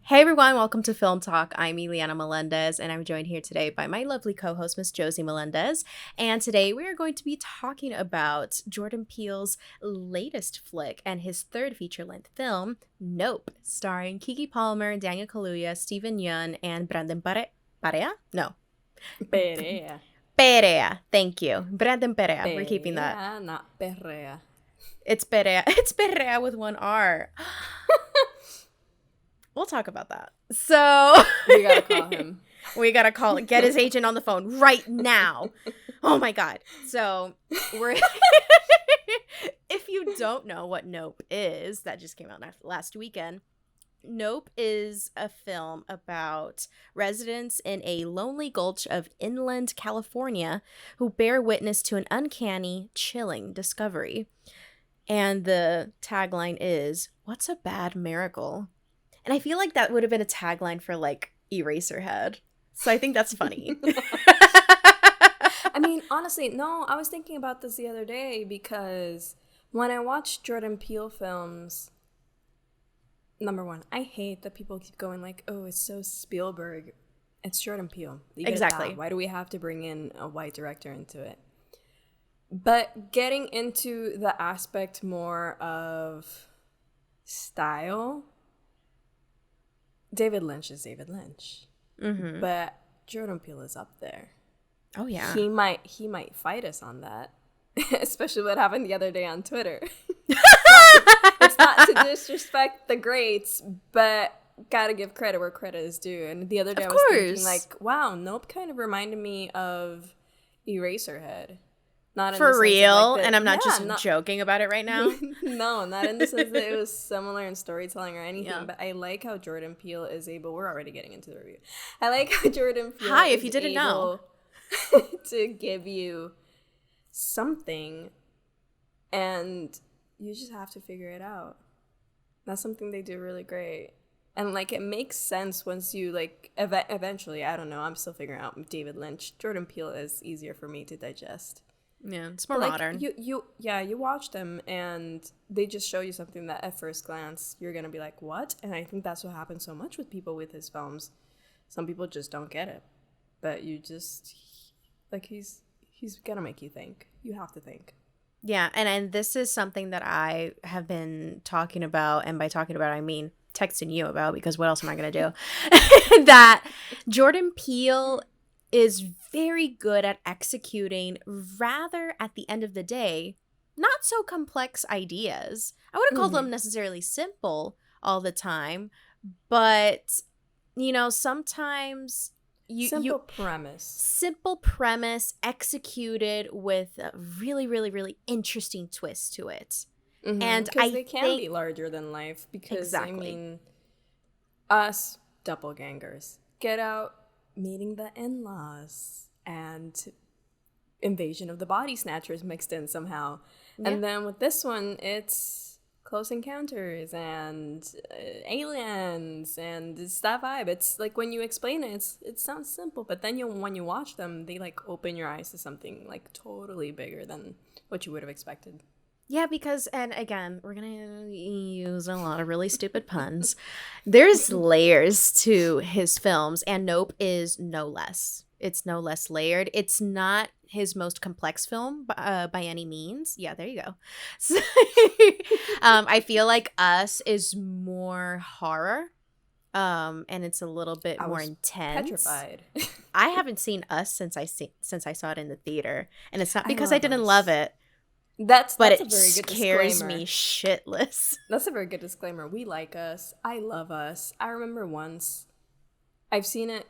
Hey everyone, welcome to Filmme Talk. I'm Eliana Melendez, and I'm joined here today by my lovely co-host, Miss Josie Melendez. And today we are going to be talking about Jordan Peele's latest flick and his third feature-length film, Nope, starring Keke Palmer, Daniel Kaluuya, Steven Yeun, and Brandon Perea? No. Perea. Perea, thank you. Brandon Perea, we're keeping that. Perea, not Perea. It's Perea. It's Perea with one R. We'll talk about that. So We gotta call him. We gotta get his agent on the phone right now. Oh my god. So we're if you don't know what Nope is, that just came out last weekend. Nope is a film about residents in a lonely gulch of inland California who bear witness to an uncanny, chilling discovery. And the tagline is, "What's a bad miracle?" And I feel like that would have been a tagline for, like, Eraserhead. So I think that's funny. I mean, honestly, no, I was thinking about this the other day because when I watch Jordan Peele films, number one, I hate that people keep going like, oh, it's so Spielberg. It's Jordan Peele. Exactly. Why do we have to bring in a white director into it? But getting into the aspect more of style, David Lynch is David Lynch, but Jordan Peele is up there. Oh yeah, he might fight us on that, especially what happened the other day on Twitter. It's not to disrespect the greats, but gotta give credit where credit is due. And the other day I was thinking like, wow, Nope kind of reminded me of Eraserhead. Not for real, and I'm not just joking about it right now. No, not in the sense that it was similar in storytelling or anything, but I like how Jordan Peele is able, we're already getting into the review. I like how Jordan Peele Hi, if you didn't know. to give you something, and you just have to figure it out. That's something they do really great. And, like, it makes sense once you, like, eventually, I don't know, I'm still figuring out David Lynch. Jordan Peele is easier for me to digest. Yeah, it's more like, modern. You watch them and they just show you something that at first glance you're gonna be like, what? And I think that's what happens so much with people with his films. Some people just don't get it, but you just like he's gonna make you think. You have to think. Yeah, and this is something that I have been talking about, and by talking about I mean texting you about, because what else am I gonna do? That Jordan Peele is very good at executing rather, at the end of the day, not so complex ideas. I wouldn't call them necessarily simple all the time, but, you know, sometimes Simple premise executed with a really, really, really interesting twist to it. And they can be larger than life because, exactly. I mean, us doppelgangers, Get Out, meeting the in-laws, and Invasion of the Body Snatchers mixed in somehow. Yeah. And then with this one, it's Close Encounters and aliens and it's that vibe. It's like when you explain it, it sounds simple, but then when you watch them, they like open your eyes to something like totally bigger than what you would have expected. Yeah, because, and again, we're going to use a lot of really stupid puns. There's layers to his films, and Nope is no less. It's no less layered. It's not his most complex film by any means. Yeah, there you go. So, I feel like Us is more horror, and it's a little bit more intense. Petrified. I haven't seen Us since I saw it in the theater, and it's not because I didn't love it. That's but a it very good scares disclaimer. Me shitless. That's a very good disclaimer. We like Us. I love Us. I remember once, I've seen it,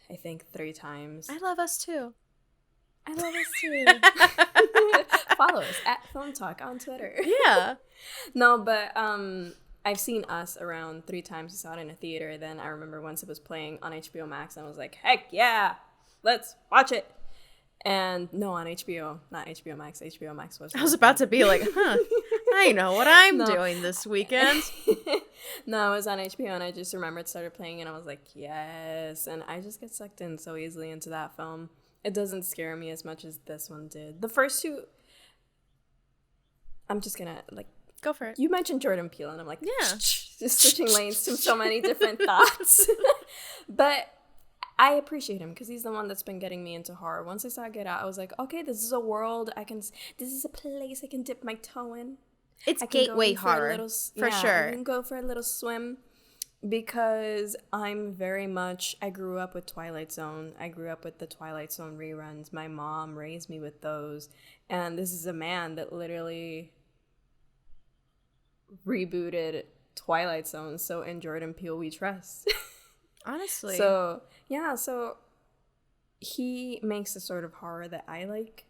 I think 3 times. I love Us too. I love Us too. follow us at Filmme Talk on Twitter. Yeah. No, but I've seen Us around 3 times. I saw it in a theater. Then I remember once it was playing on HBO Max, and I was like, heck yeah, let's watch it. And no, on HBO, not HBO Max. HBO Max was. I was about to be like, I know what I'm doing this weekend. No, it was on HBO, and I just remember it started playing, and I was like, yes. And I just get sucked in so easily into that film. It doesn't scare me as much as this one did. The first 2, I'm just gonna, like, go for it. You mentioned Jordan Peele, and I'm like, yeah, just switching lanes to so many different thoughts. But I appreciate him because he's the one that's been getting me into horror. Once I saw Get Out, I was like, okay, this is a world this is a place I can dip my toe in. It's gateway horror, for sure. I can go for a little swim because I grew up with Twilight Zone. I grew up with the Twilight Zone reruns. My mom raised me with those. And this is a man that literally rebooted Twilight Zone. So in Jordan Peele, we trust. Honestly. So he makes the sort of horror that I like.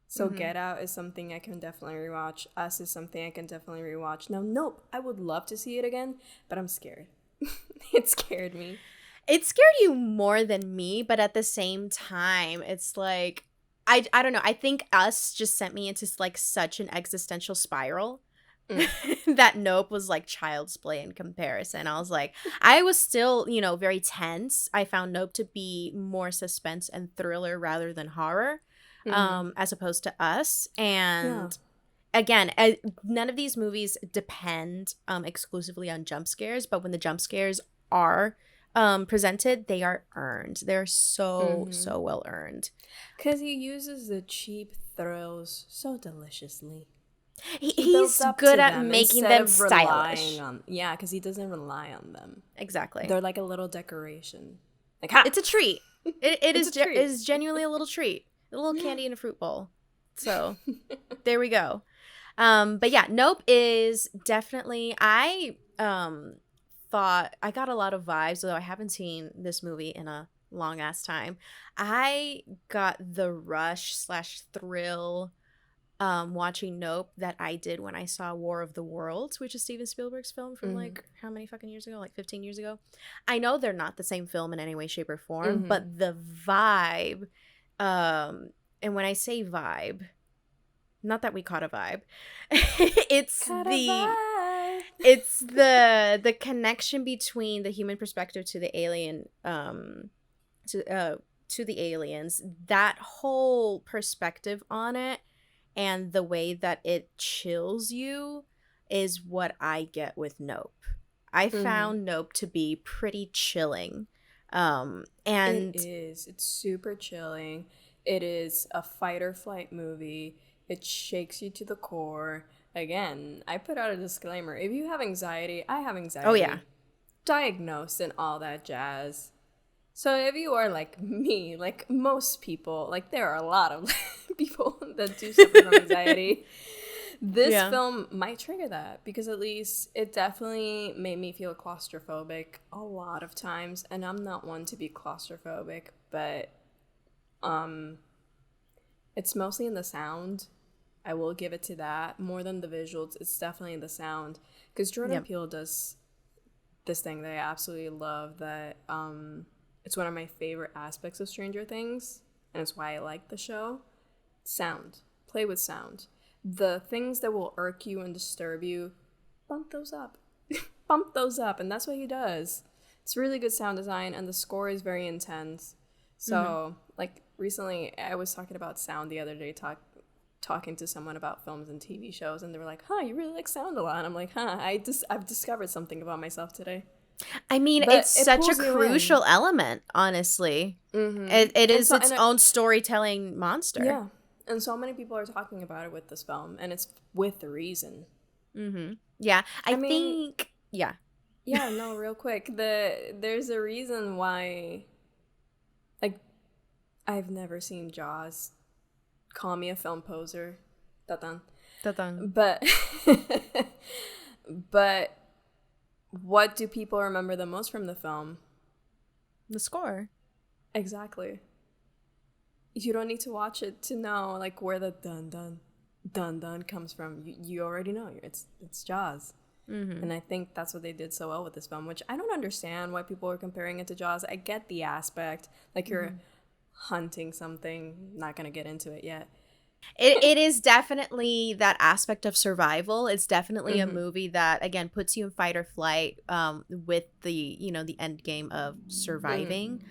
So Get Out is something I can definitely rewatch. Us is something I can definitely rewatch. Now, Nope, I would love to see it again, but I'm scared. It scared me. It scared you more than me, but at the same time, it's like, I don't know. I think Us just sent me into like such an existential spiral. That Nope was like child's play in comparison. I was like, I was still, very tense. I found Nope to be more suspense and thriller rather than horror, as opposed to Us. And again, none of these movies depend exclusively on jump scares, but when the jump scares are presented, they are earned. They're so well earned. Because he uses the cheap thrills so deliciously. He's good at making them stylish. Because he doesn't rely on them. Exactly. They're like a little decoration. Like, it's a treat. It is genuinely a little treat. A little candy in a fruit bowl. So there we go. But yeah, Nope is definitely, I thought I got a lot of vibes, although I haven't seen this movie in a long ass time. I got the rush / thrill watching Nope that I did when I saw War of the Worlds, which is Steven Spielberg's film from like how many fucking years ago? Like 15 years ago. I know they're not the same film in any way, shape, or form, but the vibe, and when I say vibe, not that we caught a vibe, it's the connection between the human perspective to the alien, to the aliens, that whole perspective on it. And the way that it chills you is what I get with Nope. I found Nope to be pretty chilling. And it is. It's super chilling. It is a fight or flight movie. It shakes you to the core. Again, I put out a disclaimer. If you have anxiety, I have anxiety. Oh, yeah. Diagnosed and all that jazz. So if you are like me, like most people, like there are a lot of people that do suffer from anxiety, this film might trigger that, because at least it definitely made me feel claustrophobic a lot of times. And I'm not one to be claustrophobic, but it's mostly in the sound. I will give it to that. More than the visuals, it's definitely in the sound. Because Jordan Peele does this thing that I absolutely love, that it's one of my favorite aspects of Stranger Things, and it's why I like the show. Sound. Play with sound. The things that will irk you and disturb you, bump those up. Bump those up, and that's what he does. It's really good sound design, and the score is very intense. So, like, recently, I was talking about sound the other day, talking to someone about films and TV shows, and they were like, you really like sound a lot. And I'm like, I've discovered something about myself today. I mean, it's such a crucial element, honestly. It is its own storytelling monster. Yeah. And so many people are talking about it with this film, and it's with a reason. Yeah. I think, yeah. Yeah, no, real quick. There's a reason why, like, I've never seen Jaws. Call me a film poser. Ta-tan. But what do people remember the most from the film? The score. Exactly. You don't need to watch it to know, like, where the dun dun dun dun comes from, you already know, it's Jaws. And I think that's what they did so well with this film, which I don't understand why people are comparing it to Jaws. I get the aspect, like you're hunting something. Not gonna get into it yet. It is definitely that aspect of survival. It's definitely a movie that, again, puts you in fight or flight, with the, the end game of surviving.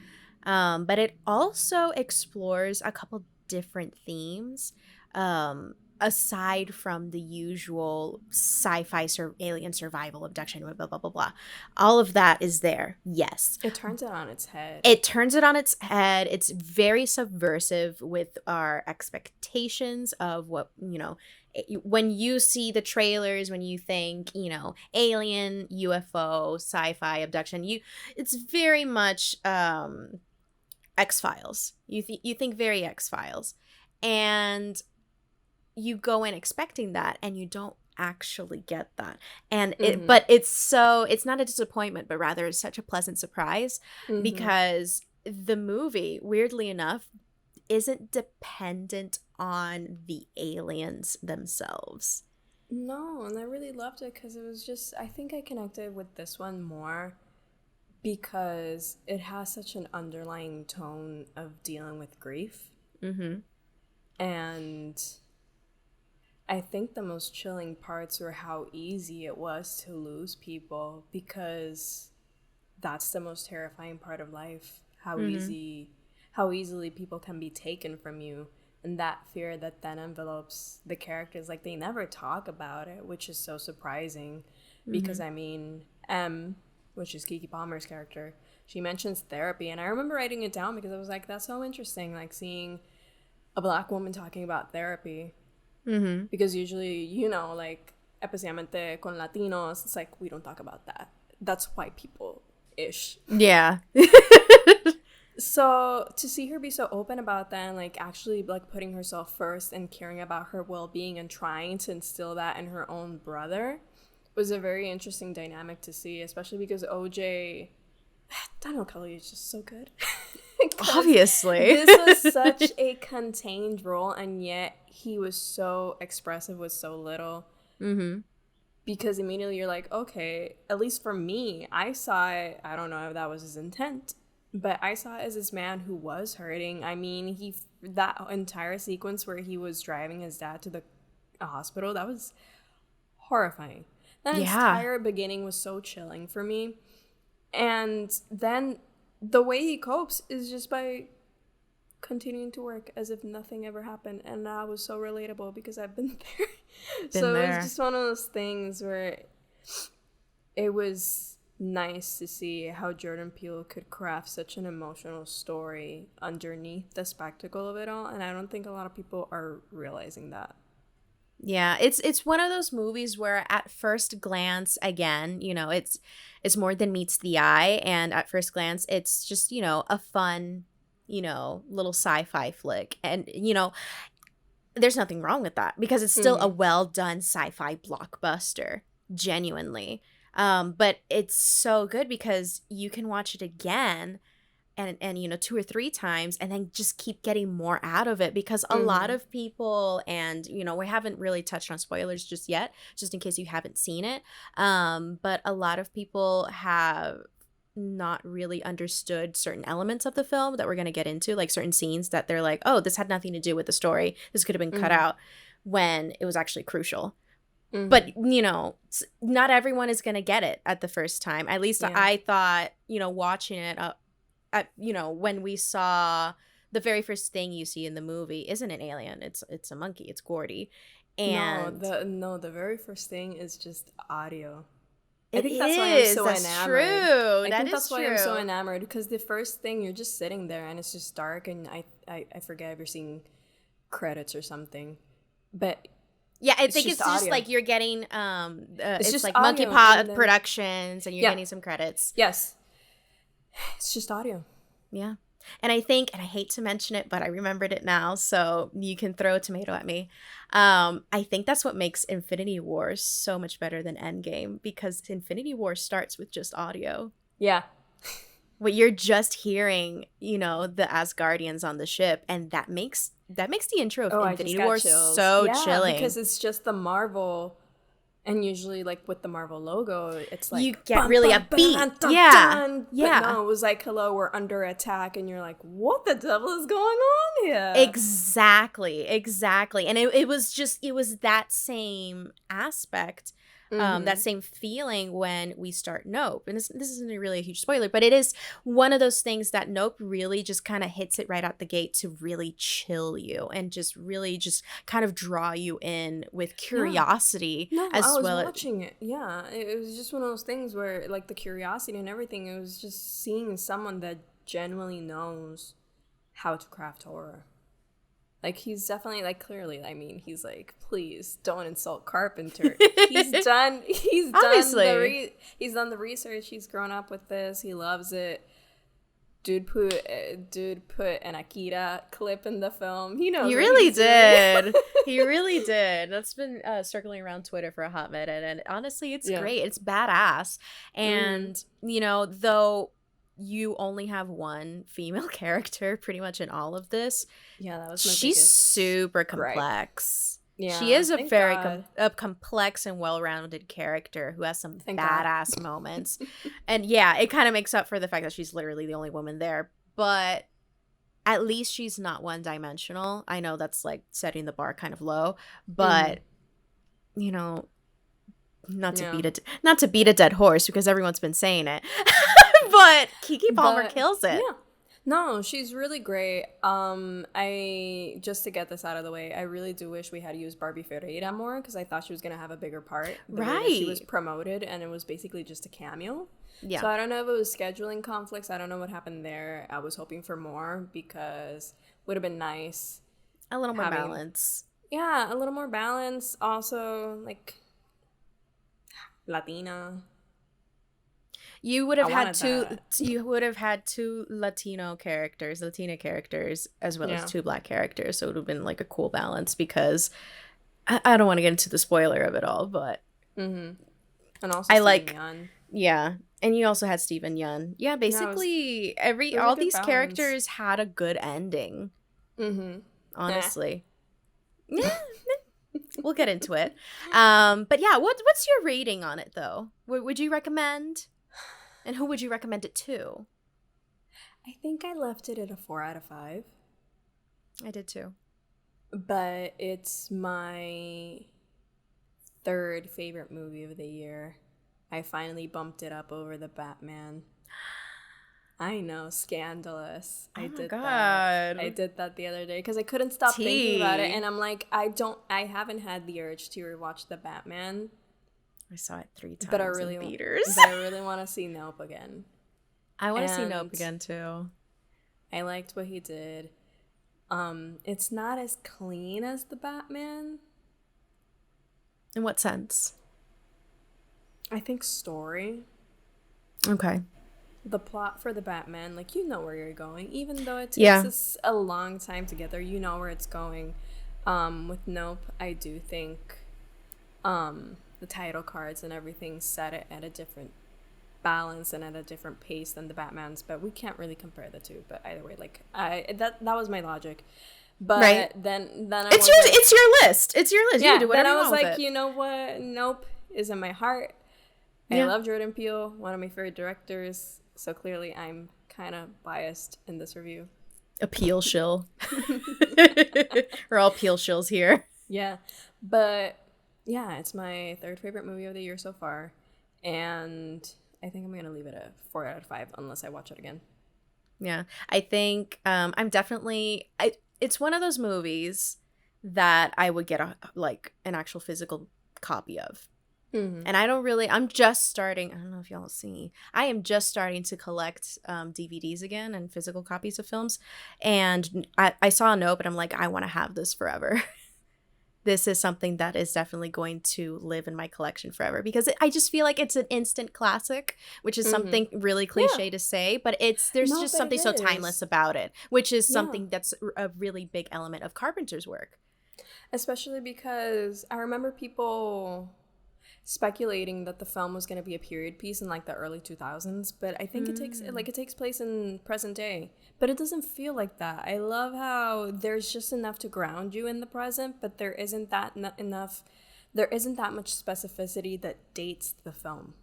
But it also explores a couple different themes, aside from the usual sci-fi alien survival, abduction, blah, blah, blah, blah, blah. All of that is there, yes. It turns it on its head. It's very subversive with our expectations of what, when you see the trailers, when you think, alien, UFO, sci-fi, abduction, it's very much X-Files. You think very X-Files. And you go in expecting that, and you don't actually get that. And but it's not a disappointment, but rather it's such a pleasant surprise, because the movie, weirdly enough, isn't dependent on the aliens themselves. No, and I really loved it because it was just, I think I connected with this one more because it has such an underlying tone of dealing with grief. And I think the most chilling parts were how easy it was to lose people, because that's the most terrifying part of life. How easily people can be taken from you, and that fear that then envelopes the characters. Like, they never talk about it, which is so surprising, because I mean, which is Keke Palmer's character, she mentions therapy, and I remember writing it down because I was like, that's so interesting, like seeing a Black woman talking about therapy. Because usually, like, especialmente con Latinos, it's like, we don't talk about that. That's white people-ish. Yeah. So to see her be so open about that, and like actually like putting herself first and caring about her well-being and trying to instill that in her own brother, was a very interesting dynamic to see, especially because Daniel Kaluuya is just so good. Obviously. This was such a contained role, and yet he was so expressive with so little. Because immediately you're like, okay, at least for me, I saw it, I don't know if that was his intent, but I saw it as this man who was hurting. I mean, that entire sequence where he was driving his dad to the hospital, that was horrifying. That entire beginning was so chilling for me. And then the way he copes is just by continuing to work as if nothing ever happened. And that was so relatable because I've been there. It was just one of those things where it was nice to see how Jordan Peele could craft such an emotional story underneath the spectacle of it all. And I don't think a lot of people are realizing that. Yeah, it's one of those movies where at first glance, again, it's more than meets the eye, and at first glance it's just, a fun, little sci-fi flick. And, there's nothing wrong with that, because it's still a well done sci-fi blockbuster, genuinely. But it's so good because you can watch it again and 2 or 3 times and then just keep getting more out of it, because a lot of people, and we haven't really touched on spoilers just yet, just in case you haven't seen it, but a lot of people have not really understood certain elements of the film that we're going to get into, like certain scenes that they're like, oh, this had nothing to do with the story, this could have been cut out, when it was actually crucial. But, not everyone is going to get it at the first time. At least I thought, watching it when we saw the very first thing you see in the movie isn't an alien, it's a monkey, it's Gordy. And the very first thing is just audio. I think that's why I'm so enamored. True. That's why I'm so enamored, because the first thing, you're just sitting there and it's just dark, and I forget if you're seeing credits or something, but yeah, I think it's just like you're getting it's just like Monkey Paw Productions, and you're getting some credits. Yes. It's just audio. Yeah. And I think, and I hate to mention it, but I remembered it now, so you can throw a tomato at me. I think that's what makes Infinity War so much better than Endgame, because Infinity War starts with just audio. Yeah. What you're just hearing, the Asgardians on the ship, and that makes That makes the intro of Oh, Infinity War so chilling. Because it's just the Marvel, and usually like with the Marvel logo, it's like you get really upbeat. But no, it was like, hello, we're under attack, and you're like, what the devil is going on here? Exactly. And it was that same aspect. That same feeling when we start Nope. And this isn't really a huge spoiler, but it is one of those things that Nope really just kind of hits it right out the gate to really chill you and just really just kind of draw you in with curiosity. No, I was watching it. Yeah, it was just one of those things where, like, the curiosity and everything, it was just seeing someone that genuinely knows how to craft horror. Like, he's definitely, like, clearly, I mean, he's like, please don't insult Carpenter. He's done the research. He's grown up with this. He loves it. Dude put an Akira clip in the film. He knows. He really did. He really did. That's been circling around Twitter for a hot minute, and honestly, it's great. It's badass. And you know, though you only have one female character pretty much in all of this. Yeah, that was my she's super complex. Yeah, she is a very complex and well-rounded character who has some badass moments. And yeah, it kind of makes up for the fact that she's literally the only woman there. But at least she's not one-dimensional. I know that's like setting the bar kind of low, but you know, not to beat a dead horse because everyone's been saying it. But Keke Palmer kills it. Yeah. No, she's really great. I just to get this out of the way, I really do wish we had used Barbie Ferreira more because I thought she was gonna have a bigger part. Right. She was promoted and it was basically just a cameo. Yeah. So I don't know if it was scheduling conflicts. I don't know what happened there. I was hoping for more because it would have been nice. A little more balance. Yeah, a little more balance. Also, like Latina. You would have had two Latina characters, as well as two Black characters. So it would have been like a cool balance because I don't want to get into the spoiler of it all, but and also Steven Yeun. Yeah, and you also had Steven Yeun. Yeah, basically all these balance. Characters had a good ending. Honestly, we'll get into it. But yeah, what's your rating on it though? Would you recommend? And who would you recommend it to? I think I left it at a 4 out of 5. I did too. But it's my third favorite movie of the year. I finally bumped it up over the Batman. I know, scandalous. I did that the other day because I couldn't stop thinking about it. And I'm like, I haven't had the urge to rewatch the Batman. I saw it 3 times in theaters. But I really want to see Nope again. I want to see Nope again, too. I liked what he did. It's not as clean as the Batman. In what sense? I think story. Okay. The plot for the Batman, like, you know where you're going. Even though it takes us a long time together, you know where it's going. With Nope, I do think... the title cards and everything set it at a different balance and at a different pace than the Batman's, but we can't really compare the two. But either way, like that was my logic. But then it's your list. It's your list. Yeah, you do whatever then I was you want like, with it. You know what? Nope is in my heart. I love Jordan Peele, one of my favorite directors. So clearly, I'm kind of biased in this review. A Peele shill. We're all Peele shills here. Yeah, but. Yeah, it's my third favorite movie of the year so far, and I think I'm going to leave it at 4 out of 5 unless I watch it again. Yeah, I think I'm definitely... it's one of those movies that I would get an actual physical copy of. And I'm just starting... I don't know if y'all see. I am just starting to collect DVDs again and physical copies of films, and I saw Nope, and I'm like, I want to have this forever. This is something that is definitely going to live in my collection forever because I just feel like it's an instant classic, which is something really cliche to say, but there's just something so timeless about it, which is something that's a really big element of Carpenter's work. Especially because I remember people, speculating that the film was going to be a period piece in like the early 2000s, but I think it takes place in present day, but it doesn't feel like that. I love how there's just enough to ground you in the present, but there isn't that much specificity that dates the film.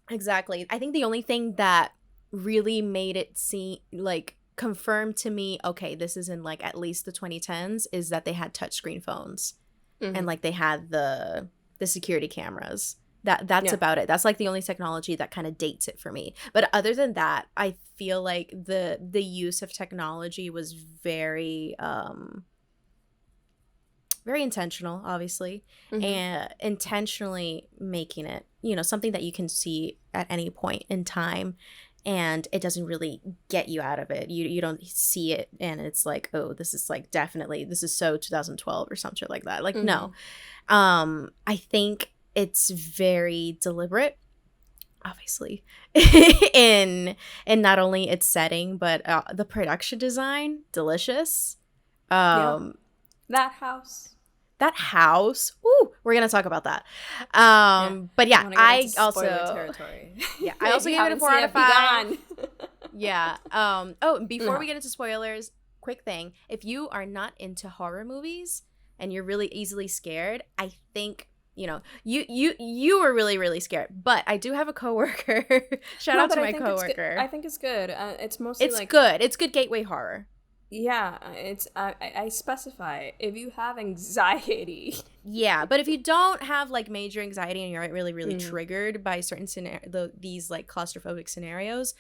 Exactly. I think the only thing that really made it seem like confirmed to me, okay, this is in like at least the 2010s, is that they had touchscreen phones and like they had the security cameras. That's about it. That's like the only technology that kind of dates it for me. But other than that, I feel like the use of technology was very very intentional, obviously, and intentionally making it, you know, something that you can see at any point in time, and it doesn't really get you out of it. You don't see it and it's like, oh, this is like definitely, this is so 2012 or something like that. Like, no. I think it's very deliberate, obviously, in not only its setting, but the production design, delicious. That house. Ooh, we're gonna talk about that. But yeah, I also territory. Yeah, I also gave it a 4 out of 5. Yeah. Before we get into spoilers, quick thing: if you are not into horror movies and you're really easily scared, I think, you know, you were really, really scared. But I do have a coworker. Shout out to my coworker. I think it's good. It's mostly good. It's good gateway horror. Yeah, it's I specify if you have anxiety. Yeah, but if you don't have like major anxiety and you're really, really triggered by certain these like claustrophobic scenarios,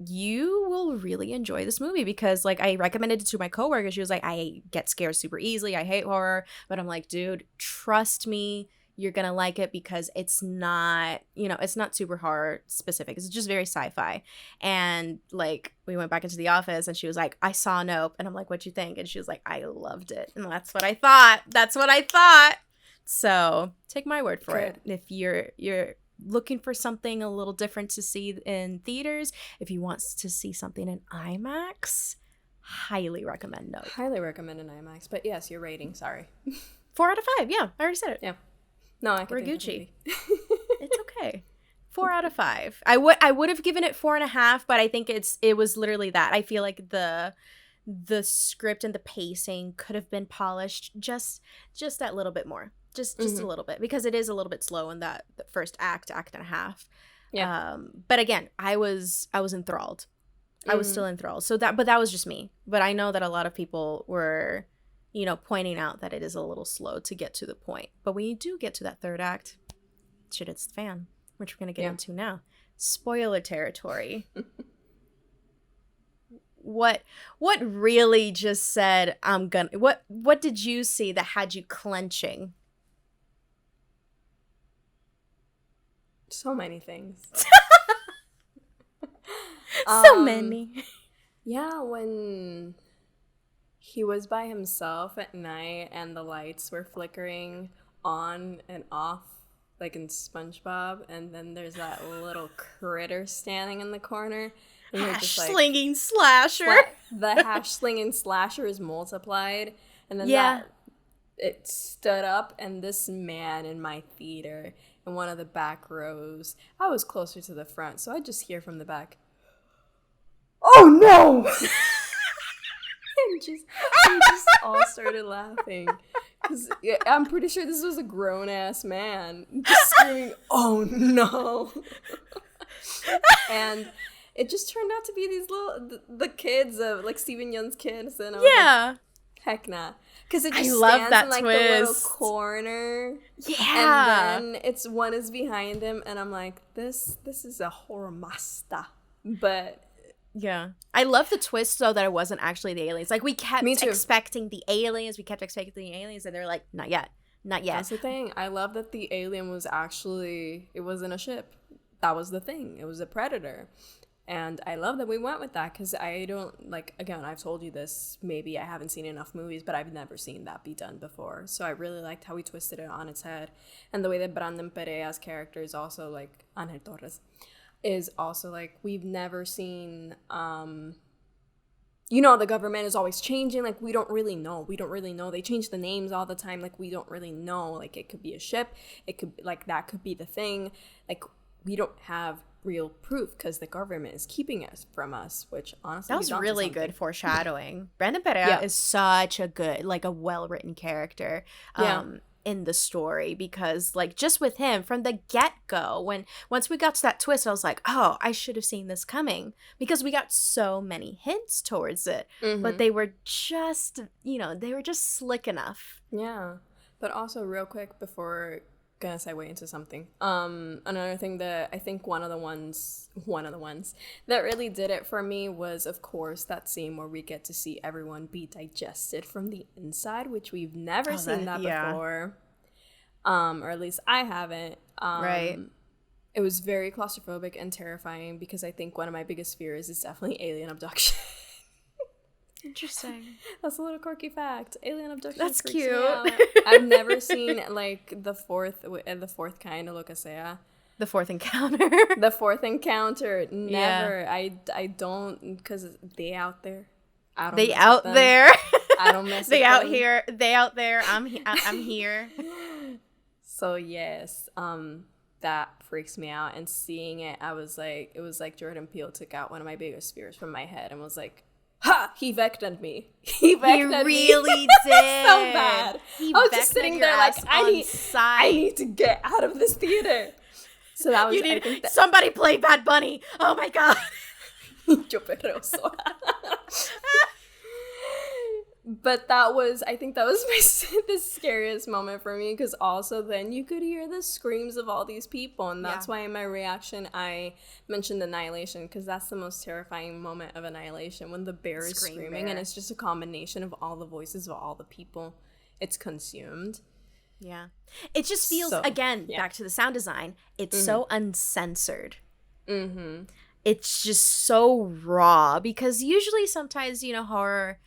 you will really enjoy this movie, because like I recommended it to my coworker. She was like, I get scared super easily. I hate horror. But I'm like, dude, trust me, you're going to like it, because it's not, you know, it's not super horror specific. It's just very sci-fi. And like we went back into the office and she was like, I saw Nope. And I'm like, what'd you think? And she was like, I loved it. And that's what I thought. So take my word for it. If you're looking for something a little different to see in theaters, if you want to see something in IMAX, highly recommend Nope. Highly recommend an IMAX. But yes, your rating, sorry. 4 out of 5. Yeah, I already said it. Yeah. No, we're Gucci. It's okay. 4 out of 5. I would have given it 4.5, but I think it was literally that. I feel like the script and the pacing could have been polished just that little bit more, just a little bit, because it is a little bit slow in the first act and a half. Yeah. But again, I was enthralled. I was still enthralled. But that was just me. But I know that a lot of people were, you know, pointing out that it is a little slow to get to the point. But when you do get to that third act, shit, it's the fan, which we're going to get into now. Spoiler territory. What really just said, what did you see that had you clenching? So many things. So many. Yeah, when he was by himself at night and the lights were flickering on and off like in SpongeBob, and then there's that little critter standing in the corner. And hash-slinging slasher. The hash-slinging slasher is multiplied. And then it stood up, and this man in my theater in one of the back rows, I was closer to the front, so I just hear from the back, "Oh no!" and we just all started laughing. Because I'm pretty sure this was a grown-ass man just screaming, "Oh no!" And it just turned out to be these the kids of like Steven Yeun's kids, and I was like, heck nah, because it just stands in like twist. The little corner, and then one is behind him, and I'm like, this is a horror master, but. Yeah. I love the twist, though, that it wasn't actually the aliens. Like, we kept expecting the aliens. And they're like, not yet. That's the thing. I love that the alien was actually, it wasn't a ship. That was the thing. It was a predator. And I love that we went with that, because I don't, like, again, I've told you this, maybe I haven't seen enough movies, but I've never seen that be done before. So I really liked how we twisted it on its head. And the way that Brandon Perea's character is also, like, Ángel Torres, is also like, we've never seen you know, the government is always changing. Like, we don't really know. They change the names all the time. Like, we don't really know. Like, it could be a ship. It could, like, that could be the thing. Like, we don't have real proof because the government is keeping us from us, which honestly, that was really good foreshadowing. Brandon Perea is such a good, like, a well-written character. In the story, because like just with him from the get-go, once we got to that twist, I was like, oh, I should have seen this coming, because we got so many hints towards it, but they were just, they were just slick enough. Yeah. But also, real quick before gonna segue into something, another thing that I think one of the ones that really did it for me was, of course, that scene where we get to see everyone be digested from the inside, which we've never seen that before, or at least I haven't. Right. It was very claustrophobic and terrifying, because I think one of my biggest fears is definitely alien abduction. Interesting. That's a little quirky fact. Alien abduction. That's cute. I've never seen like the fourth kind of Locasea. The fourth encounter. The fourth encounter. Never. Yeah. I don't, because they out there. I don't. They out there. I don't mess. They out here. They out there. I'm here. So yes, that freaks me out. And seeing it, I was like, it was like Jordan Peele took out one of my biggest fears from my head and was like, ha! He vected me. He really did. So bad. I was just sitting there like, I need to get out of this theater. So that was somebody play Bad Bunny. Oh my god. Yo perroso. But I think that was the scariest moment for me, because also then you could hear the screams of all these people, and that's why in my reaction I mentioned Annihilation, because that's the most terrifying moment of Annihilation, when the bear is screaming and it's just a combination of all the voices of all the people it's consumed. Yeah. It just feels, back to the sound design, it's so uncensored. Mm-hmm. It's just so raw, because usually sometimes, horror,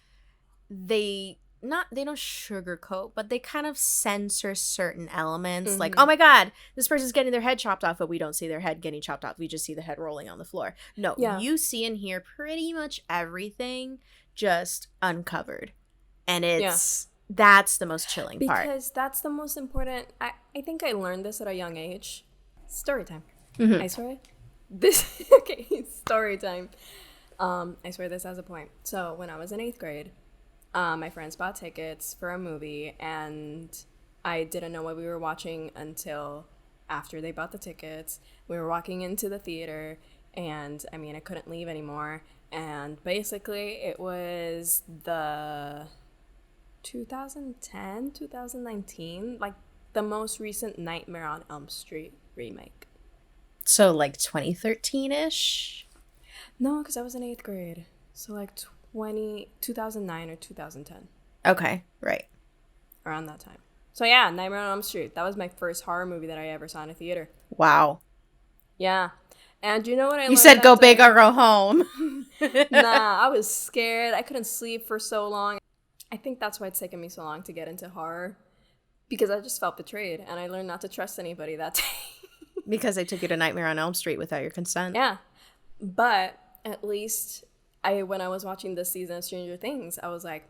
they don't sugarcoat, but they kind of censor certain elements. Like, oh my god, this person's getting their head chopped off, but we don't see their head getting chopped off. We just see the head rolling on the floor. No, you see and hear pretty much everything just uncovered. And that's the most chilling part. Because that's the most important. I think I learned this at a young age. Story time. I swear. Story time. I swear this has a point. So when I was in 8th grade, my friends bought tickets for a movie, and I didn't know what we were watching until after they bought the tickets. We were walking into the theater, and I couldn't leave anymore. And basically, it was the 2010, 2019, like the most recent Nightmare on Elm Street remake. So like 2013-ish? No, because I was in 8th grade. So like 2009 or 2010. Okay, right. Around that time. So yeah, Nightmare on Elm Street. That was my first horror movie that I ever saw in a theater. Wow. Yeah. And you know what I learned? You said go big or go home. Nah, I was scared. I couldn't sleep for so long. I think that's why it's taken me so long to get into horror. Because I just felt betrayed, and I learned not to trust anybody that day. Because they took you to Nightmare on Elm Street without your consent. Yeah. But at least when I was watching this season of Stranger Things, I was like,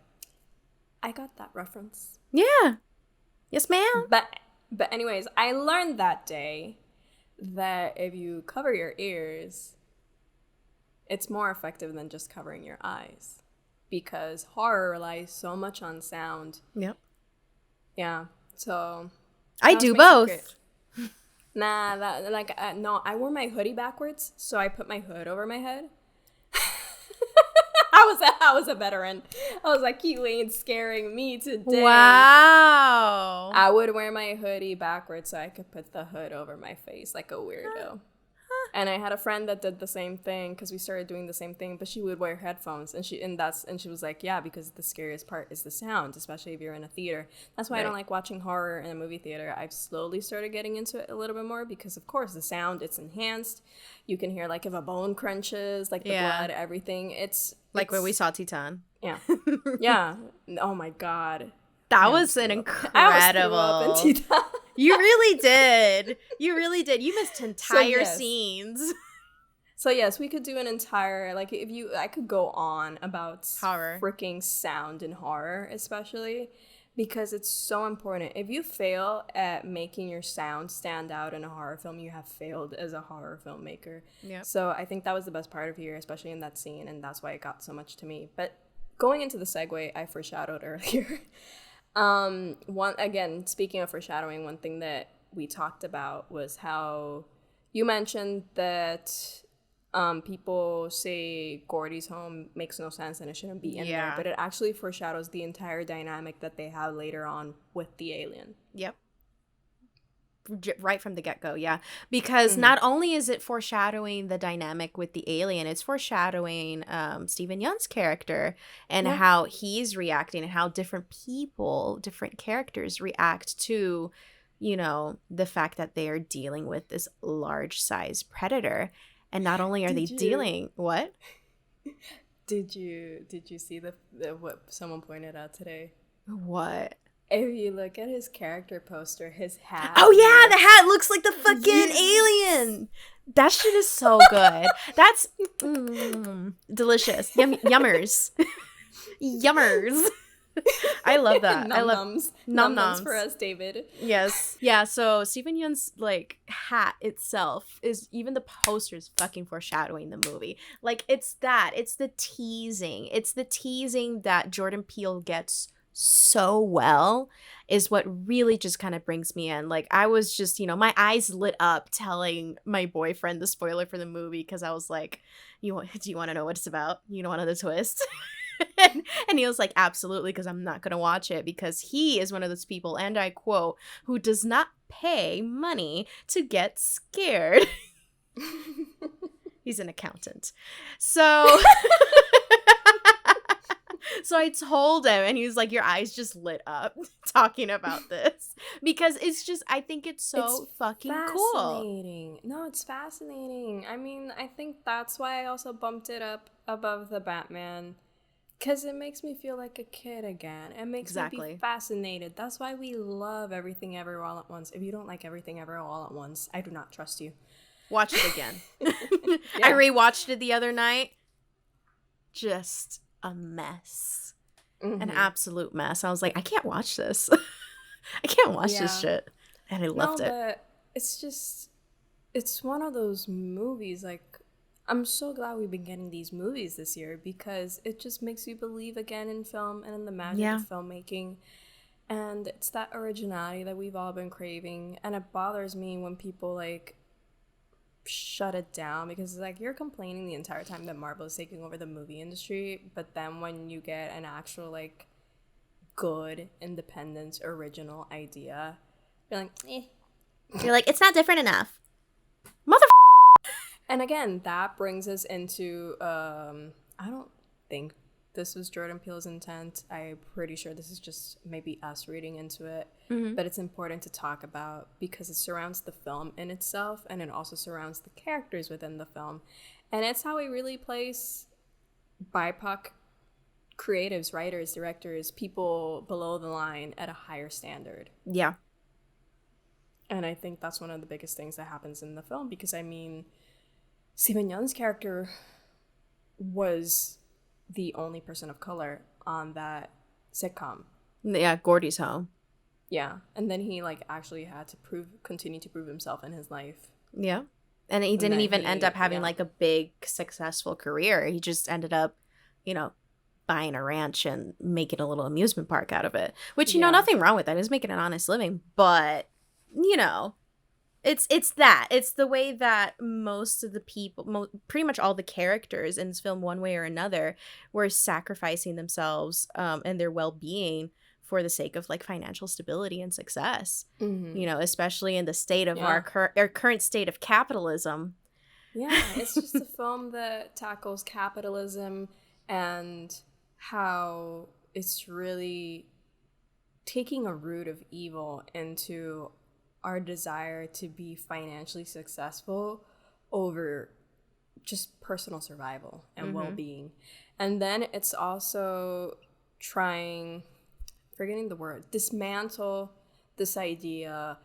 I got that reference. Yeah. Yes, ma'am. But anyways, I learned that day that if you cover your ears, it's more effective than just covering your eyes. Because horror relies so much on sound. Yep. Yeah. So I do both. Secret. Nah, no, I wore my hoodie backwards, so I put my hood over my head. I was a veteran. I was like, you ain't scaring me today. Wow. I would wear my hoodie backwards so I could put the hood over my face like a weirdo. And I had a friend that did the same thing, because we started doing the same thing, but she would wear headphones, and she was like, yeah, because the scariest part is the sound, especially if you're in a theater. That's why I don't like watching horror in a movie theater. I've slowly started getting into it a little bit more, because of course the sound, it's enhanced. You can hear like if a bone crunches, like the blood, everything. It's when we saw Titan. Yeah. Yeah. Oh my god. That was an incredible. You really did. You really did. You missed entire scenes. So yes, we could do an entire, like, I could go on about horror, freaking sound and horror, especially because it's so important. If you fail at making your sound stand out in a horror film, you have failed as a horror filmmaker. Yeah. So I think that was the best part of here, especially in that scene, and that's why it got so much to me. But going into the segue I foreshadowed earlier, speaking of foreshadowing, one thing that we talked about was how you mentioned that people say Gordy's home makes no sense and it shouldn't be in there, but it actually foreshadows the entire dynamic that they have later on with the alien. Yep. Right from the get-go, yeah. Because not only is it foreshadowing the dynamic with the alien, it's foreshadowing Steven Yeun's character and how he's reacting and how different people, different characters react to, you know, the fact that they are dealing with this large-size predator. And not only are they dealing... What? Did you see the what someone pointed out today? What? If you look at his character poster, his hat... Oh, yeah! The hat looks like the fucking alien! That shit is so good. That's... delicious. Yummers. Yummers. I love that. I love nums for us, David. Yes. Yeah, so Steven Yeun's like hat itself is, even the poster is fucking foreshadowing the movie. Like, it's the teasing. It's the teasing that Jordan Peele gets so well is what really just kind of brings me in. Like, I was just, you know, my eyes lit up telling my boyfriend the spoiler for the movie because I was like, do you want to know what it's about? You don't want to know the twist? And he was like, absolutely, because I'm not going to watch it, because he is one of those people, and I quote, who does not pay money to get scared. He's an accountant. So so I told him, and he was like, your eyes just lit up talking about this, because it's just, I think it's so fucking cool. No, it's fascinating. I mean, I think that's why I also bumped it up above the Batman. Because it makes me feel like a kid again. It makes me be fascinated. That's why we love Everything Ever All at Once. If you don't like Everything Ever All at Once, I do not trust you. Watch it again. I rewatched it the other night. Just a mess. An absolute mess. I was like, I can't watch this. I can't watch this shit. And I loved it. But it's just, it's one of those movies, like, I'm so glad we've been getting these movies this year, because it just makes you believe again in film and in the magic of filmmaking. And it's that originality that we've all been craving. And it bothers me when people, like, shut it down, because it's like, you're complaining the entire time that Marvel is taking over the movie industry. But then when you get an actual, like, good, independent, original idea, you're like, eh. You're like, it's not different enough. Mother. And again, that brings us into, I don't think this was Jordan Peele's intent. I'm pretty sure this is just maybe us reading into it. But it's important to talk about because it surrounds the film in itself, and it also surrounds the characters within the film. And it's how we really place BIPOC creatives, writers, directors, people below the line at a higher standard. Yeah. And I think that's one of the biggest things that happens in the film, because, I mean, Steven Yeun's character was the only person of color on that sitcom. Yeah, Gordy's home. Yeah, and then he, like, actually had to continue to prove himself in his life. Yeah, and he didn't even end up having, like, a big, successful career. He just ended up, you know, buying a ranch and making a little amusement park out of it. Which, you know, nothing wrong with that. He's making an honest living. But, you know, it's that. It's the way that most of the people, pretty much all the characters in this film, one way or another, were sacrificing themselves and their well-being for the sake of, like, financial stability and success. You know, especially in the state of our current state of capitalism. Yeah, it's just a film that tackles capitalism and how it's really taking a root of evil into our desire to be financially successful over just personal survival and well-being. And then it's also trying, forgetting the word, dismantle this idea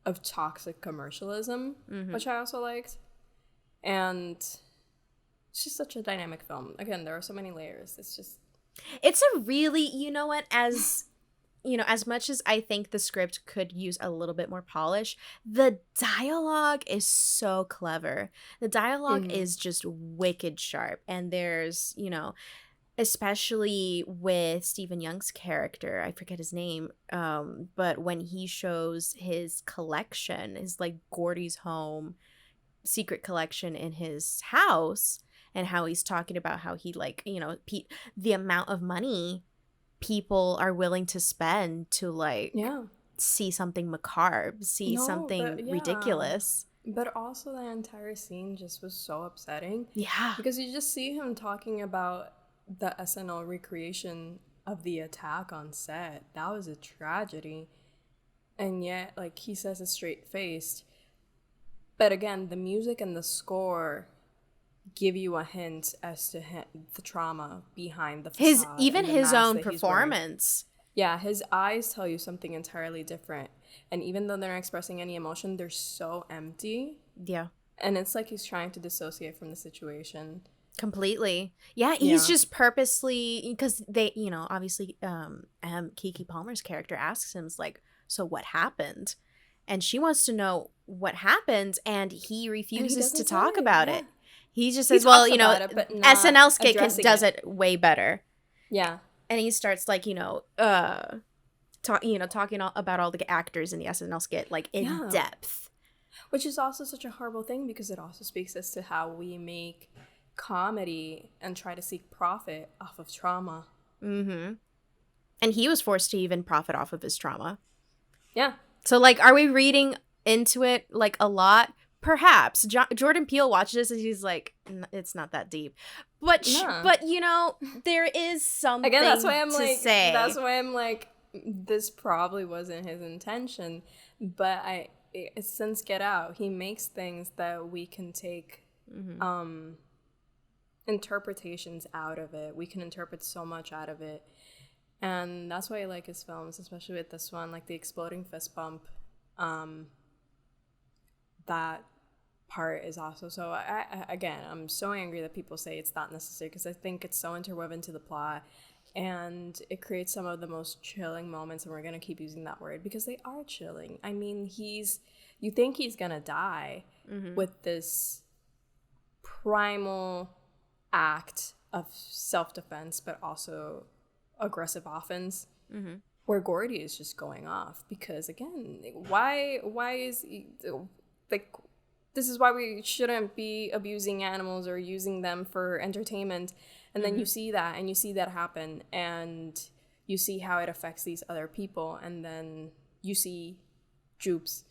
of toxic commercialism, which I also liked. And It's just such a dynamic film. Again, there are so many layers. It's a really, you know what, as much as I think the script could use a little bit more polish, the dialogue is so clever. The dialogue is just wicked sharp. And there's, especially with Steven Yeun's character, I forget his name, but when he shows his collection, his like Gordy's home secret collection in his house, and how he's talking about how he like, the amount of money people are willing to spend to like see something macabre, something ridiculous. But also the entire scene just was so upsetting. Yeah. Because you just see him talking about the SNL recreation of the attack on set. That was a tragedy. And yet, like, he says it straight-faced. But again, the music and the score give you a hint as to the trauma behind the facade. His own performance. Yeah, his eyes tell you something entirely different. And even though they're not expressing any emotion, they're so empty. Yeah. And it's like he's trying to dissociate from the situation. Completely. Yeah, he's just purposely, because they, obviously Keke Palmer's character asks him, like, so what happened? And she wants to know what happened, and he refuses to talk about it. He just says, well, SNL skit does it way better. Yeah. And he starts like, talking about all the actors in the SNL skit, like in depth. Which is also such a horrible thing, because it also speaks as to how we make comedy and try to seek profit off of trauma. Mm-hmm. And he was forced to even profit off of his trauma. Yeah. So, like, are we reading into it, like, a lot? Perhaps. Jordan Peele watches this and he's like, it's not that deep. But, there is something Again, that's why I'm like, this probably wasn't his intention. But since Get Out, he makes things that we can take interpretations out of it. We can interpret so much out of it. And that's why I like his films, especially with this one, like the exploding fist bump. That part is also so. I'm so angry that people say it's not necessary, because I think it's so interwoven to the plot, and it creates some of the most chilling moments. And we're gonna keep using that word because they are chilling. I mean, you think he's gonna die with this primal act of self-defense, but also aggressive offense, where Gordy is just going off. Because again, why is like, this is why we shouldn't be abusing animals or using them for entertainment. And then you see that happen, and you see how it affects these other people, and then you see Jupe's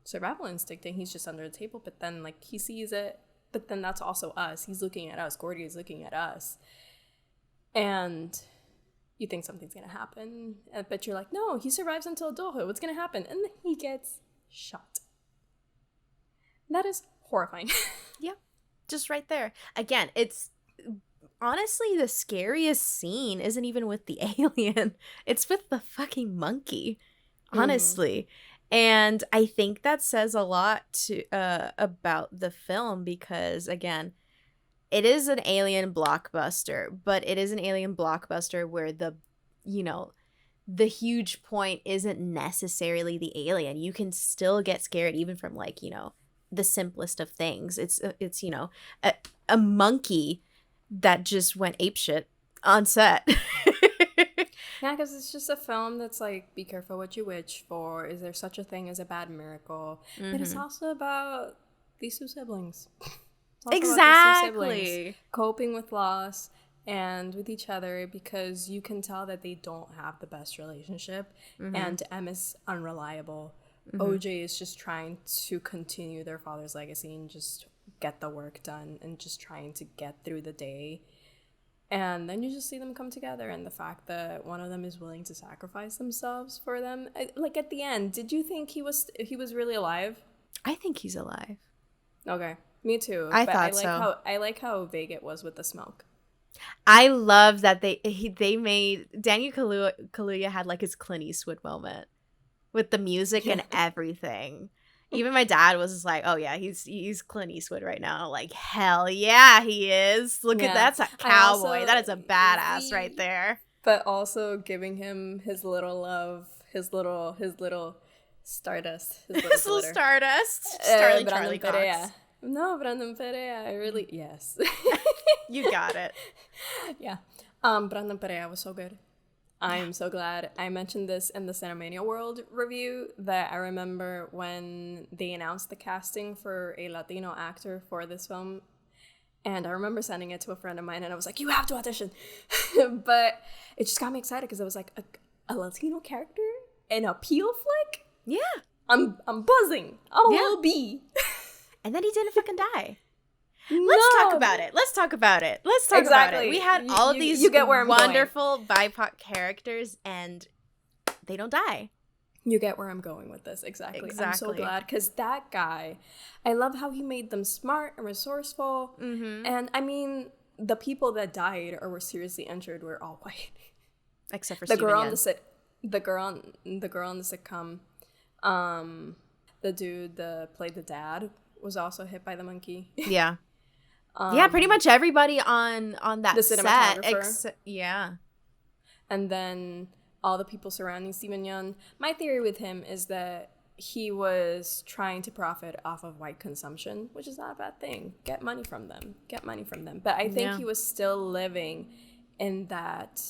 survival instinct, and he's just under the table, but then like he sees it, but then that's also us. He's looking at us. Gordy is looking at us. And you think something's going to happen, but you're like, no, he survives until adulthood. What's going to happen? And then he gets shot. That is horrifying. Yeah, just right there. Again, it's honestly the scariest scene isn't even with the alien. It's with the fucking monkey, honestly. And I think that says a lot about the film, because, again, it is an alien blockbuster, but it is an alien blockbuster where the huge point isn't necessarily the alien. You can still get scared even from, like, the simplest of things. It's a monkey that just went apeshit on set. Yeah, because it's just a film that's like, be careful what you wish for. Is there such a thing as a bad miracle? But it's also about these two siblings. Exactly. Coping with loss and with each other, because you can tell that they don't have the best relationship. And M is unreliable. OJ is just trying to continue their father's legacy and just get the work done and just trying to get through the day. And then you just see them come together, and the fact that one of them is willing to sacrifice themselves for them. Like, at the end, did you think he was really alive? I think he's alive. Okay, me too. I thought so. I like how vague it was with the smoke. I love that they made Daniel Kaluuya had like his Clint Eastwood moment with the music and everything. Even my dad was just like, "Oh yeah, he's Clint Eastwood right now." Like, hell yeah, he is. Look at that's a cowboy. That is a badass right there. But also giving him his little love, his little stardust, his little stardust. Starling Charlie Perea. Cox. No, Brandon Perea. I really yes. You got it. Yeah. Brandon Perea was so good. I'm so glad. I mentioned this in the Cinemania World review that I remember when they announced the casting for a Latino actor for this film. And I remember sending it to a friend of mine and I was like, you have to audition. But it just got me excited because it was like a Latino character in a Peele flick. Yeah. I'm buzzing. I'm a little bee. And then he didn't fucking die. Let's talk about it. Let's talk about it. We had all of these wonderful BIPOC characters, and they don't die. You get where I'm going with this. Exactly. I'm so glad, because that guy, I love how he made them smart and resourceful. Mm-hmm. And I mean, the people that died or were seriously injured were all white, except for the Steven girl Yeun. The girl on the sitcom, the dude that played the dad was also hit by the monkey. Yeah. Yeah, pretty much everybody on that the set. cinematographer. And then all the people surrounding Steven Yeun. My theory with him is that he was trying to profit off of white consumption, which is not a bad thing. Get money from them. But I think he was still living in that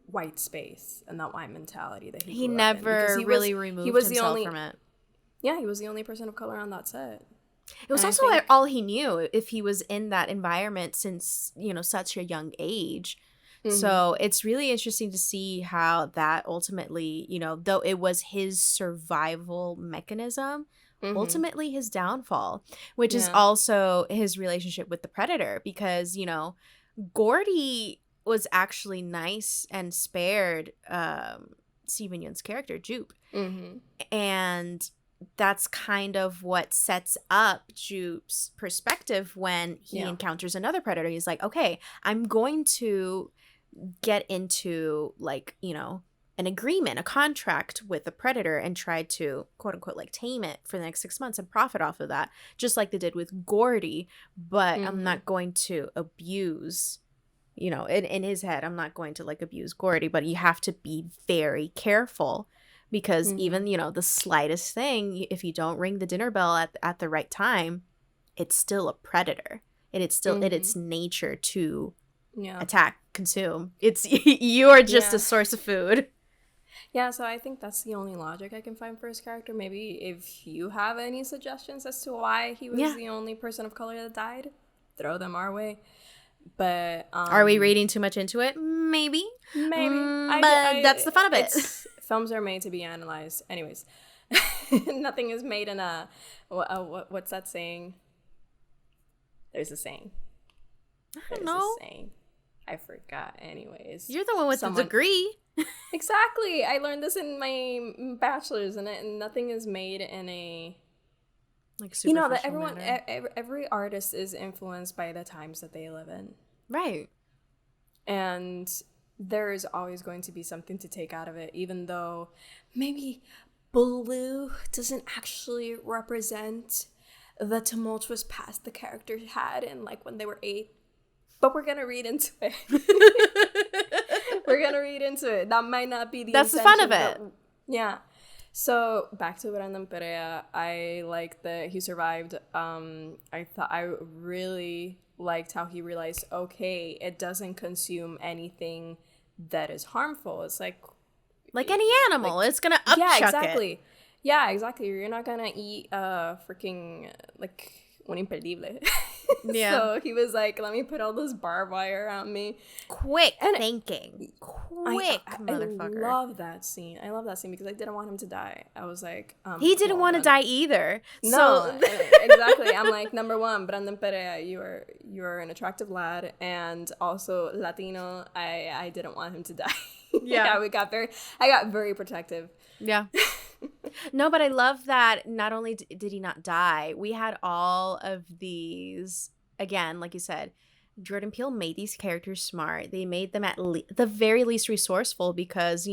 white space and that white mentality that he never really removed himself from it. Yeah, he was the only person of color on that set. It was also all he knew if he was in that environment since, such a young age. Mm-hmm. So it's really interesting to see how that ultimately, though it was his survival mechanism, ultimately his downfall, which is also his relationship with the predator because, Gordy was actually nice and spared Steven Yeun's character, Jupe. Mm-hmm. And that's kind of what sets up Jupe's perspective when he encounters another predator. He's like, okay, I'm going to get into an agreement, a contract with the predator and try to quote unquote tame it for the next 6 months and profit off of that, just like they did with Gordy. But I'm not going to abuse, in his head, I'm not going to abuse Gordy, but you have to be very careful. Because even, the slightest thing, if you don't ring the dinner bell at the right time, it's still a predator. And it's still in its nature to attack, consume. You are just a source of food. Yeah, so I think that's the only logic I can find for his character. Maybe if you have any suggestions as to why he was the only person of color that died, throw them our way. But are we reading too much into it? Maybe. But that's the fun of it. Films are made to be analyzed. Anyways, nothing is made in a what's that saying? There's a saying. I don't know. I forgot. Anyways, you're the one with the degree. Exactly. I learned this in my bachelor's, and nothing is made in a that everyone, every artist is influenced by the times that they live in. Right. And there is always going to be something to take out of it, even though maybe blue doesn't actually represent the tumultuous past the characters had in when they were 8. But we're gonna read into it. That might not be the That's the fun of it. Yeah. So back to Brandon Perea, I like that he survived. I really liked how he realized, okay, it doesn't consume anything that is harmful. It's like any animal, it's gonna upchuck it. Yeah, exactly. You're not gonna eat freaking un imperdible. Yeah. So he was like, let me put all this barbed wire around me. Quick thinking. Motherfucker. I love that scene. Because I didn't want him to die. I was like, he didn't want to die either. No, exactly. I'm like, number one, Brandon Perea, you are an attractive lad, and also Latino. I didn't want him to die. Yeah. I got very protective. Yeah. No, but I love that not only did he not die, we had all of these, again, like you said, Jordan Peele made these characters smart. They made them at the very least resourceful because,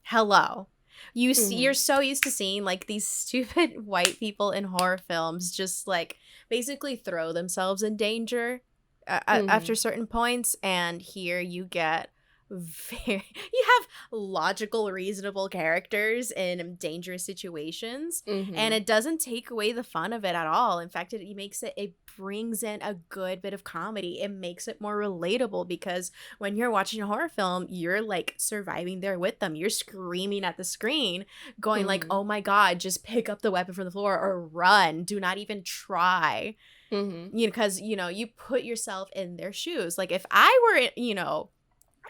hello. You're so used to seeing like these stupid white people in horror films just like basically throw themselves in danger after certain points, and here you get you have logical, reasonable characters in dangerous situations, and it doesn't take away the fun of it at all. In fact, it brings in a good bit of comedy. It makes it more relatable, because when you're watching a horror film, you're like surviving there with them. You're screaming at the screen, going like, oh my god, just pick up the weapon from the floor or run. Do not even try. You know, because you put yourself in their shoes. Like if I were,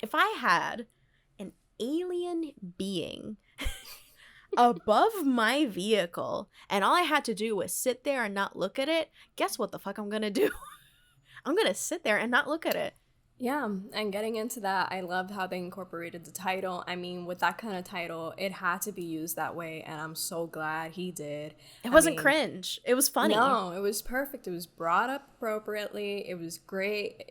if I had an alien being above my vehicle and all I had to do was sit there and not look at it, guess what the fuck I'm gonna do? I'm gonna sit there and not look at it. Yeah, and getting into that, I loved how they incorporated the title. I mean, with that kind of title, it had to be used that way, and I'm so glad he did. It wasn't cringe. It was funny. No, it was perfect. It was brought up appropriately. It was great.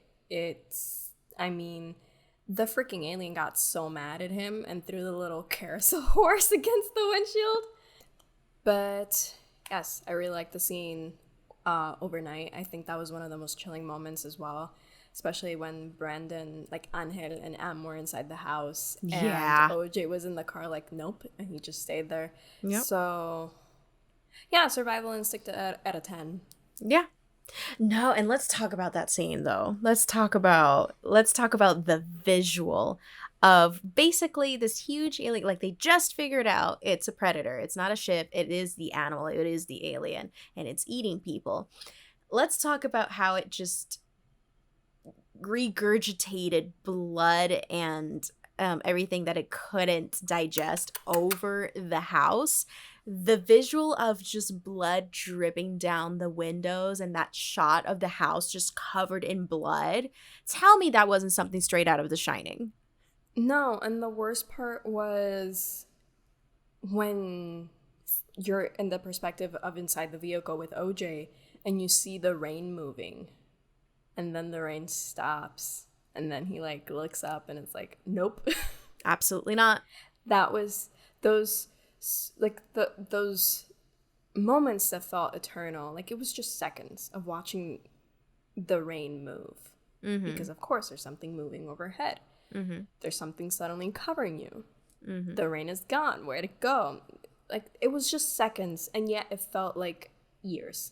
The freaking alien got so mad at him and threw the little carousel horse against the windshield. But yes, I really liked the scene overnight. I think that was one of the most chilling moments as well, especially when Brandon, like, Angel and Em were inside the house. And OJ was in the car like, nope, and he just stayed there. Yep. So, yeah, survival instinct at a 10. Yeah. No, and let's talk about that scene though. Let's talk about the visual of basically this huge alien. Like, they just figured out it's a predator. It's not a ship. It is the animal. It is the alien, and it's eating people. Let's talk about how it just regurgitated blood and everything that it couldn't digest over the house. The visual of just blood dripping down the windows and that shot of the house just covered in blood. Tell me that wasn't something straight out of The Shining. No, and the worst part was when you're in the perspective of inside the vehicle with OJ and you see the rain moving, and then the rain stops, and then he like looks up and it's like, nope. Absolutely not. That was those moments that felt eternal. Like, it was just seconds of watching the rain move, because of course there's something moving overhead. There's something suddenly covering you. The rain is gone. Where'd it go? Like, it was just seconds, and yet it felt like years.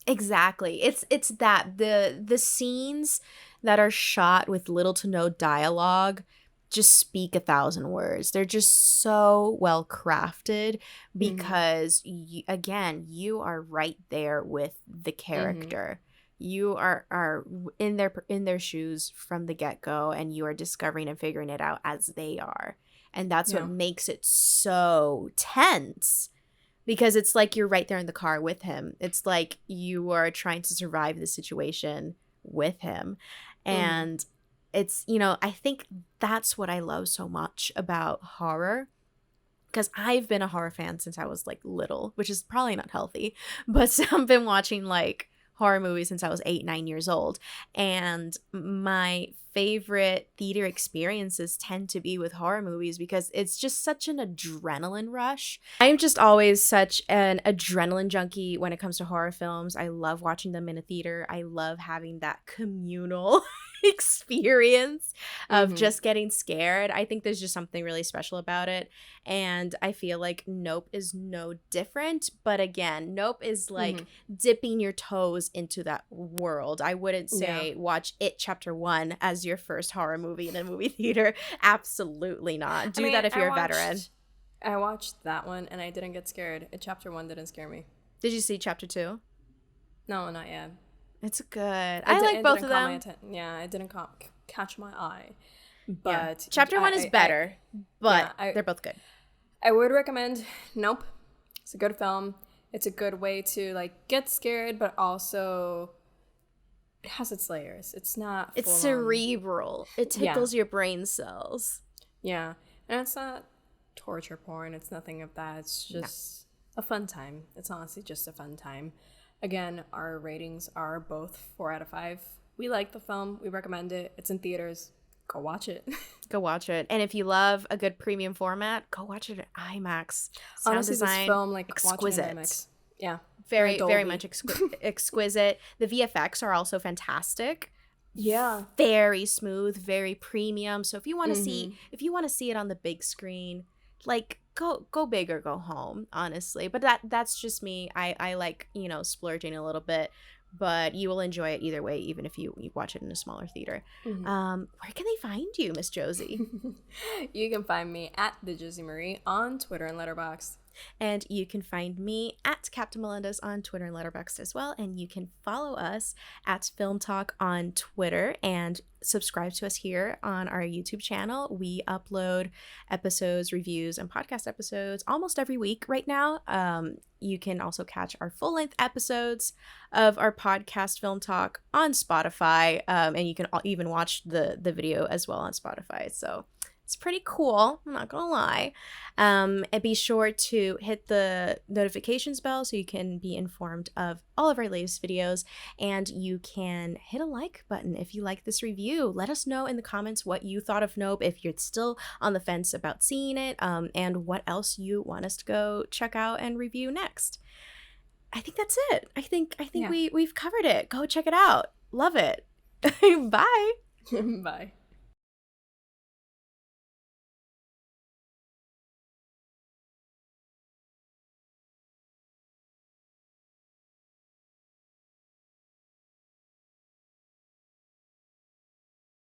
Exactly. It's that the scenes that are shot with little to no dialogue just speak 1,000 words. They're just so well crafted, because you are right there with the character. You are in their shoes from the get-go, and you are discovering and figuring it out as they are. And that's what makes it so tense, because it's like you're right there in the car with him. It's like you are trying to survive the situation with him. And it's, I think that's what I love so much about horror, because I've been a horror fan since I was like little, which is probably not healthy, but I've been watching like horror movies since I was 8-9 years old. And my favorite theater experiences tend to be with horror movies, because it's just such an adrenaline rush. I'm just always such an adrenaline junkie when it comes to horror films. I love watching them in a theater. I love having that communal experience of just getting scared. I think there's just something really special about it, and I feel like Nope is no different. But again, Nope is like dipping your toes into that world. I wouldn't say watch It Chapter 1 as your first horror movie in a movie theater. Absolutely not. Do that if you're a veteran. I watched that one and I didn't get scared. Chapter 1 didn't scare me. Did you see Chapter 2? No, not yet. It's good. I like both of them. It didn't catch my eye. But Chapter 1 is better, but they're both good. I would recommend Nope. It's a good film. It's a good way to like get scared, but also it has its layers. It's not It's cerebral. It tickles your brain cells. Yeah. And it's not torture porn. It's nothing of that. It's just a fun time. It's honestly just a fun time. Again, our ratings are both 4 out of 5. We like the film. We recommend it. It's in theaters. go watch it. Go watch it. And if you love a good premium format, go watch it at IMAX. Sound Honestly, design, this film, like, exquisite. watching IMAX. Yeah. Very much exquisite. The VFX are also fantastic. Yeah. Very smooth, very premium. So if you want to see it on the big screen, like, go big or go home, honestly. But that's just me. I like, splurging a little bit, but you will enjoy it either way, even if you watch it in a smaller theater. Where can they find you, Miss Josie? You can find me at the Josie Marie on Twitter and Letterboxd. And you can find me at Captain Melendez on Twitter and Letterboxd as well. And you can follow us at Filmme Talk on Twitter and subscribe to us here on our YouTube channel. We upload episodes, reviews, and podcast episodes almost every week right now. You can also catch our full-length episodes of our podcast Filmme Talk on Spotify. And you can even watch the video as well on Spotify. So it's pretty cool, I'm not gonna lie. And be sure to hit the notifications bell so you can be informed of all of our latest videos. And you can hit a like button if you like this review. Let us know in the comments what you thought of Nope, if you're still on the fence about seeing it, and what else you want us to go check out and review next. I think that's it. I think we've covered it. Go check it out. Love it. Bye. Bye.